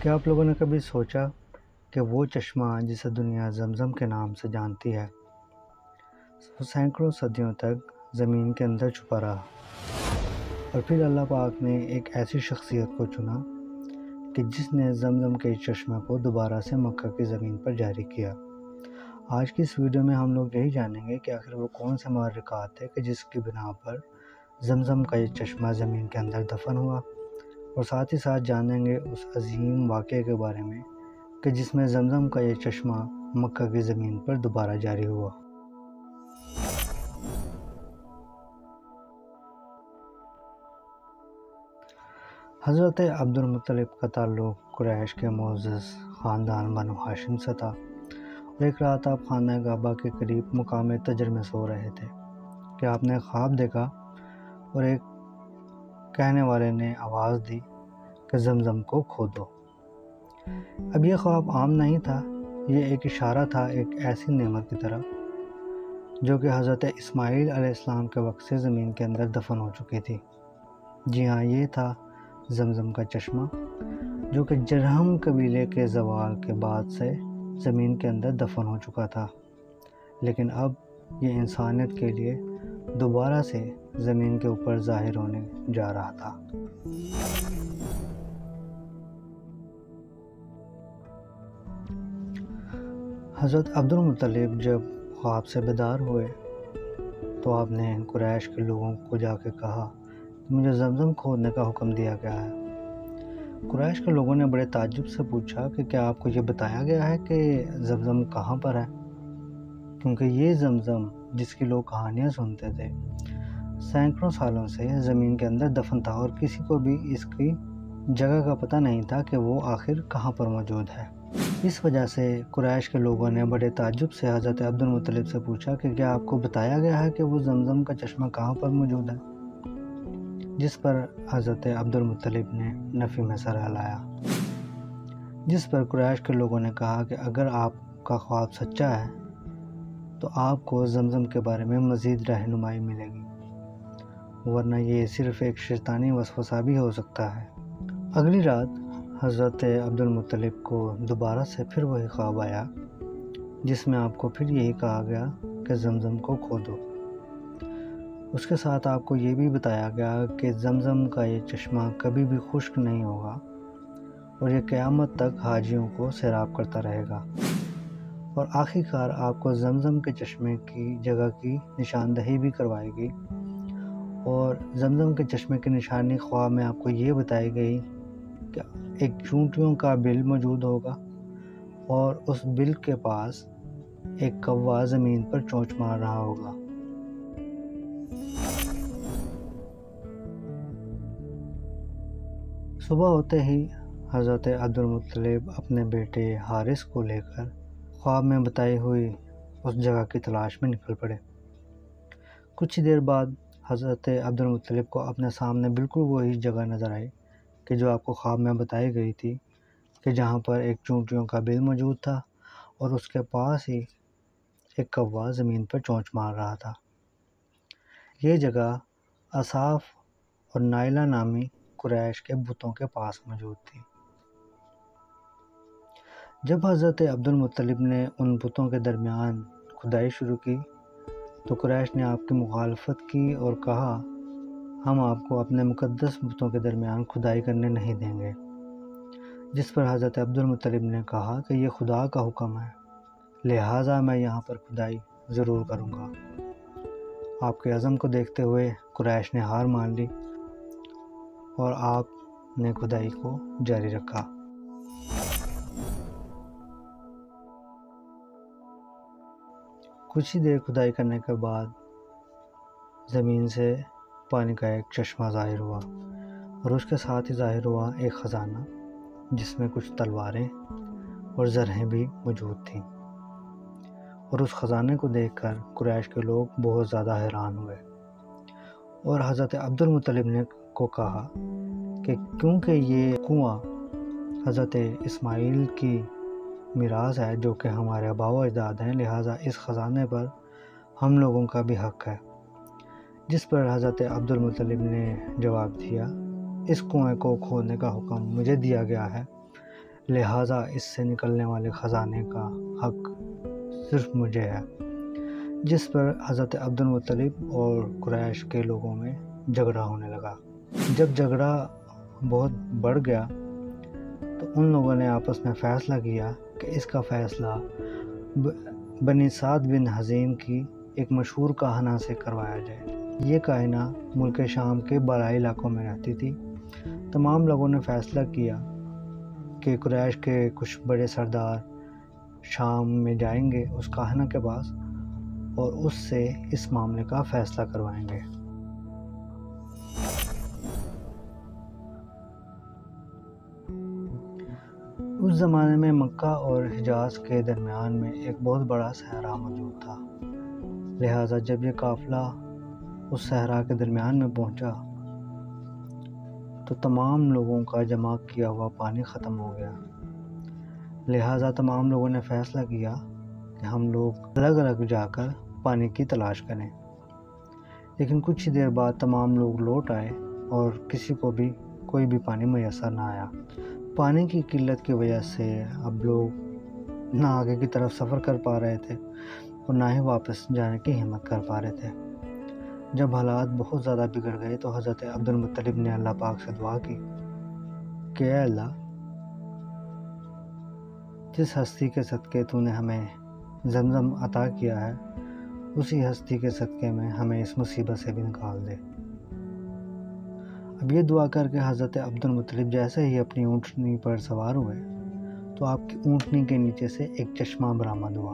کیا آپ لوگوں نے کبھی سوچا کہ وہ چشمہ جسے دنیا زمزم کے نام سے جانتی ہے سینکڑوں صدیوں تک زمین کے اندر چھپا رہا، اور پھر اللہ پاک نے ایک ایسی شخصیت کو چنا کہ جس نے زمزم کے چشمے کو دوبارہ سے مکہ کی زمین پر جاری کیا۔ آج کی اس ویڈیو میں ہم لوگ یہی جانیں گے کہ آخر وہ کون سے محرکات تھے کہ جس کی بنا پر زمزم کا یہ چشمہ زمین کے اندر دفن ہوا، اور ساتھ ہی ساتھ جانیں گے اس عظیم واقعے کے بارے میں کہ جس میں زمزم کا یہ چشمہ مکہ کی زمین پر دوبارہ جاری ہوا۔ حضرت عبد المطلب کا تعلق قریش کے معزز خاندان بنو ہاشم سے تھا، اور ایک رات آپ خانہ کعبہ کے قریب مقام تجر میں سو رہے تھے کہ آپ نے خواب دیکھا اور ایک کہنے والے نے آواز دی کہ زمزم کو کھودو۔ اب یہ خواب عام نہیں تھا، یہ ایک اشارہ تھا ایک ایسی نعمت کی طرف جو کہ حضرت اسماعیل علیہ السلام کے وقت سے زمین کے اندر دفن ہو چکی تھی۔ جی ہاں، یہ تھا زمزم کا چشمہ جو کہ جرہم قبیلے کے زوال کے بعد سے زمین کے اندر دفن ہو چکا تھا، لیکن اب یہ انسانیت کے لیے دوبارہ سے زمین کے اوپر ظاہر ہونے جا رہا تھا۔ حضرت عبد المطلب جب خواب سے بیدار ہوئے تو آپ نے قریش کے لوگوں کو جا کے کہا کہ مجھے زمزم کھودنے کا حکم دیا گیا ہے۔ قریش کے لوگوں نے بڑے تعجب سے پوچھا کہ کیا آپ کو یہ بتایا گیا ہے کہ زمزم کہاں پر ہے؟ کیونکہ یہ زمزم جس کی لوگ کہانیاں سنتے تھے سینکڑوں سالوں سے زمین کے اندر دفن تھا، اور کسی کو بھی اس کی جگہ کا پتہ نہیں تھا کہ وہ آخر کہاں پر موجود ہے۔ اس وجہ سے قریش کے لوگوں نے بڑے تعجب سے حضرت عبد المطلب سے پوچھا کہ کیا آپ کو بتایا گیا ہے کہ وہ زمزم کا چشمہ کہاں پر موجود ہے؟ جس پر حضرت عبد المطلب نے نفی میں سر ہلایا، جس پر قریش کے لوگوں نے کہا کہ اگر آپ کا خواب سچا ہے تو آپ کو زمزم کے بارے میں مزید رہنمائی ملے گی، ورنہ یہ صرف ایک شیطانی وسوسہ بھی ہو سکتا ہے۔ اگلی رات حضرت عبد المطلب کو دوبارہ سے پھر وہی خواب آیا جس میں آپ کو پھر یہی کہا گیا کہ زمزم کو کھودو۔ اس کے ساتھ آپ کو یہ بھی بتایا گیا کہ زمزم کا یہ چشمہ کبھی بھی خشک نہیں ہوگا اور یہ قیامت تک حاجیوں کو سیراب کرتا رہے گا، اور آخرکار آپ کو زمزم کے چشمے کی جگہ کی نشاندہی بھی کروائی گئی، اور زمزم کے چشمے کی نشانی خواب میں آپ کو یہ بتائی گئی کہ ایک چونٹیوں کا بل موجود ہوگا، اور اس بل کے پاس ایک کوا زمین پر چونچ مار رہا ہوگا۔ صبح ہوتے ہی حضرت عبد المطلب اپنے بیٹے حارث کو لے کر خواب میں بتائی ہوئی اس جگہ کی تلاش میں نکل پڑے۔ کچھ ہی دیر بعد حضرت عبد المطلب کو اپنے سامنے بالکل وہی جگہ نظر آئی کہ جو آپ کو خواب میں بتائی گئی تھی، کہ جہاں پر ایک چونٹیوں کا بل موجود تھا اور اس کے پاس ہی ایک کوا زمین پر چونچ مار رہا تھا۔ یہ جگہ اصاف اور نائلہ نامی قریش کے بتوں کے پاس موجود تھی۔ جب حضرت عبد المطلب نے ان بتوں کے درمیان کھدائی شروع کی تو قریش نے آپ کی مخالفت کی اور کہا، ہم آپ کو اپنے مقدس بتوں کے درمیان کھدائی کرنے نہیں دیں گے۔ جس پر حضرت عبد المطلب نے کہا کہ یہ خدا کا حکم ہے، لہٰذا میں یہاں پر کھدائی ضرور کروں گا۔ آپ کے عزم کو دیکھتے ہوئے قریش نے ہار مان لی اور آپ نے کھدائی کو جاری رکھا۔ کچھ ہی دیر کھدائی کرنے کے بعد زمین سے پانی کا ایک چشمہ ظاہر ہوا، اور اس کے ساتھ ہی ظاہر ہوا ایک خزانہ جس میں کچھ تلواریں اور زرہیں بھی موجود تھیں، اور اس خزانے کو دیکھ کر قریش کے لوگ بہت زیادہ حیران ہوئے، اور حضرت عبد المطلب نے کو کہا کہ کیونکہ یہ کنواں حضرت اسماعیل کی میراث ہے جو کہ ہمارے آباء و اجداد ہیں، لہٰذا اس خزانے پر ہم لوگوں کا بھی حق ہے۔ جس پر حضرت عبد المطلب نے جواب دیا، اس کنویں کو کھودنے کا حکم مجھے دیا گیا ہے، لہٰذا اس سے نکلنے والے خزانے کا حق صرف مجھے ہے، جس پر حضرت عبد المطلب اور قریش کے لوگوں میں جھگڑا ہونے لگا۔ جب جھگڑا بہت بڑھ گیا تو ان لوگوں نے آپس میں فیصلہ کیا کہ اس کا فیصلہ بنی سعد بن حزیم کی ایک مشہور کاہنہ سے کروایا جائے۔ یہ کاہنہ ملک شام کے بالائی علاقوں میں رہتی تھی۔ تمام لوگوں نے فیصلہ کیا کہ قریش کے کچھ بڑے سردار شام میں جائیں گے اس کاہنہ کے پاس اور اس سے اس معاملے کا فیصلہ کروائیں گے۔ اس زمانے میں مکہ اور حجاز کے درمیان میں ایک بہت بڑا صحرا موجود تھا، لہٰذا جب یہ قافلہ اس صحرا کے درمیان میں پہنچا تو تمام لوگوں کا جمع کیا ہوا پانی ختم ہو گیا۔ لہٰذا تمام لوگوں نے فیصلہ کیا کہ ہم لوگ الگ الگ جا کر پانی کی تلاش کریں، لیکن کچھ ہی دیر بعد تمام لوگ لوٹ آئے اور کسی کو بھی کوئی بھی پانی میسر نہ آیا۔ پانی کی قلت کی وجہ سے اب لوگ نہ آگے کی طرف سفر کر پا رہے تھے اور نہ ہی واپس جانے کی ہمت کر پا رہے تھے۔ جب حالات بہت زیادہ بگڑ گئے تو حضرت عبد المطلب نے اللہ پاک سے دعا کی کہ اے اللہ، جس ہستی کے صدقے تو نے ہمیں زمزم عطا کیا ہے اسی ہستی کے صدقے میں ہمیں اس مصیبت سے بھی نکال دے۔ اب یہ دعا کر کے حضرت عبد المطلب جیسے ہی اپنی اونٹنی پر سوار ہوئے تو آپ کی اونٹنی کے نیچے سے ایک چشمہ برآمد ہوا،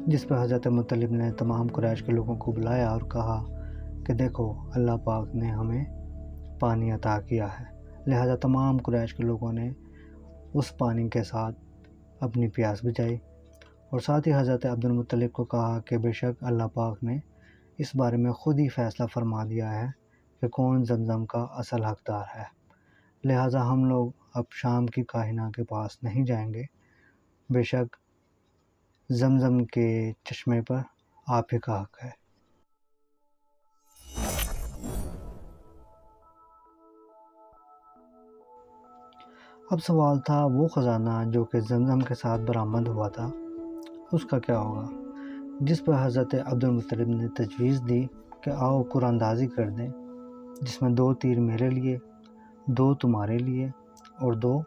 جس پر حضرت مطلب نے تمام قریش کے لوگوں کو بلایا اور کہا کہ دیکھو اللہ پاک نے ہمیں پانی عطا کیا ہے۔ لہذا تمام قریش کے لوگوں نے اس پانی کے ساتھ اپنی پیاس بجھائی اور ساتھ ہی حضرت عبد المطلب کو کہا کہ بے شک اللہ پاک نے اس بارے میں خود ہی فیصلہ فرما دیا ہے کہ کون زمزم کا اصل حقدار ہے، لہٰذا ہم لوگ اب شام کی کاہنہ کے پاس نہیں جائیں گے، بے شک زمزم کے چشمے پر آپ ہی کا حق ہے۔ اب سوال تھا وہ خزانہ جو کہ زمزم کے ساتھ برآمد ہوا تھا اس کا کیا ہوگا، جس پر حضرت عبد المطلب نے تجویز دی کہ آؤ قرآن اندازی کر دیں، جس میں 2 تیر میرے لیے، 2 تمہارے لیے اور 2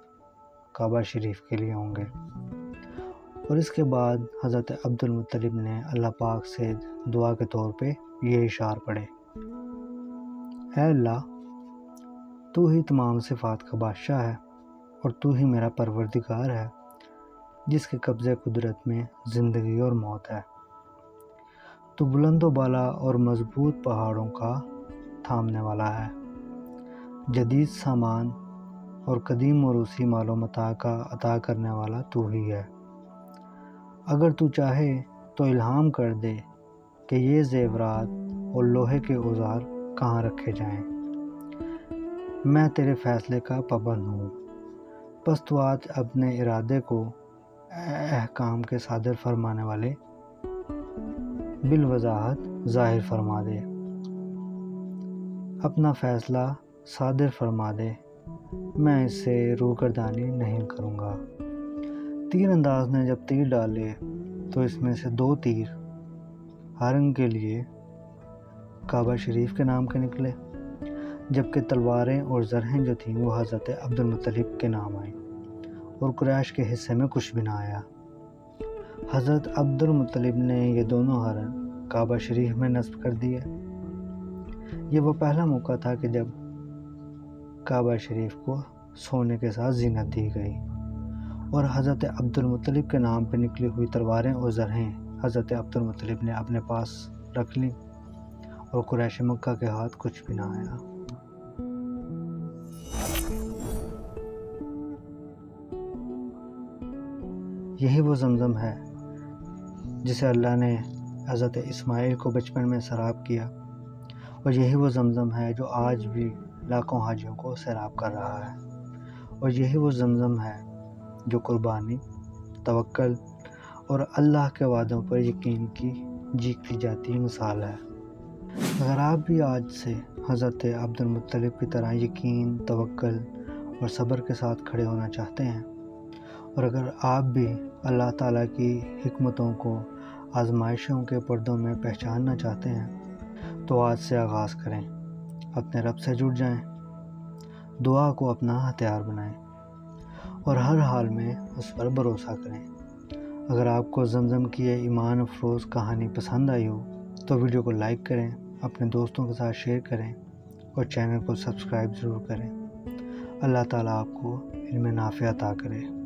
کعبہ شریف کے لیے ہوں گے۔ اور اس کے بعد حضرت عبد المطلب نے اللہ پاک سے دعا کے طور پہ یہ اشعار پڑھے، اے اللہ، تو ہی تمام صفات کا بادشاہ ہے اور تو ہی میرا پروردگار ہے جس کے قبضے قدرت میں زندگی اور موت ہے۔ تو بلند و بالا اور مضبوط پہاڑوں کا تھامنے والا ہے، جدید سامان اور قدیم موروثی مال و متاع کا عطا کرنے والا تو ہی ہے۔ اگر تو چاہے تو الہام کر دے کہ یہ زیورات اور لوہے کے اوزار کہاں رکھے جائیں، میں تیرے فیصلے کا پابند ہوں، پس تو آج اپنے ارادے کو احکام کے صادر فرمانے والے بالوضاحت ظاہر فرما دے، اپنا فیصلہ صادر فرما دے، میں اس سے روگردانی نہیں کروں گا۔ تیر انداز نے جب تیر ڈالے تو اس میں سے 2 تیر ہرن کے لیے کعبہ شریف کے نام کے نکلے، جبکہ تلواریں اور زرہیں جو تھیں وہ حضرت عبد المطلب کے نام آئیں اور قریش کے حصے میں کچھ بھی نہ آیا۔ حضرت عبد المطلب نے یہ دونوں ہرن کعبہ شریف میں نصب کر دیے۔ یہ وہ پہلا موقع تھا کہ جب کعبہ شریف کو سونے کے ساتھ زینت دی گئی اور حضرت عبد المطلب کے نام پہ نکلی ہوئی تلواریں اور زرہیں حضرت عبد المطلب نے اپنے پاس رکھ لیں اور قریش مکہ کے ہاتھ کچھ بھی نہ آیا۔ یہی وہ زمزم ہے جسے اللہ نے حضرت اسماعیل کو بچپن میں سیراب کیا، اور یہی وہ زمزم ہے جو آج بھی لاکھوں حاجیوں کو سیراب کر رہا ہے، اور یہی وہ زمزم ہے جو قربانی، توکل اور اللہ کے وعدوں پر یقین کی جیتی جاتی مثال ہے۔ اگر آپ بھی آج سے حضرت عبد المطلب کی طرح یقین، توکل اور صبر کے ساتھ کھڑے ہونا چاہتے ہیں اور اگر آپ بھی اللہ تعالیٰ کی حکمتوں کو آزمائشوں کے پردوں میں پہچاننا چاہتے ہیں تو آج سے آغاز کریں، اپنے رب سے جڑ جائیں، دعا کو اپنا ہتھیار بنائیں اور ہر حال میں اس پر بھروسہ کریں۔ اگر آپ کو زمزم کی یہ ایمان افروز کہانی پسند آئی ہو تو ویڈیو کو لائک کریں، اپنے دوستوں کے ساتھ شیئر کریں اور چینل کو سبسکرائب ضرور کریں۔ اللہ تعالیٰ آپ کو علم نافع عطا کرے۔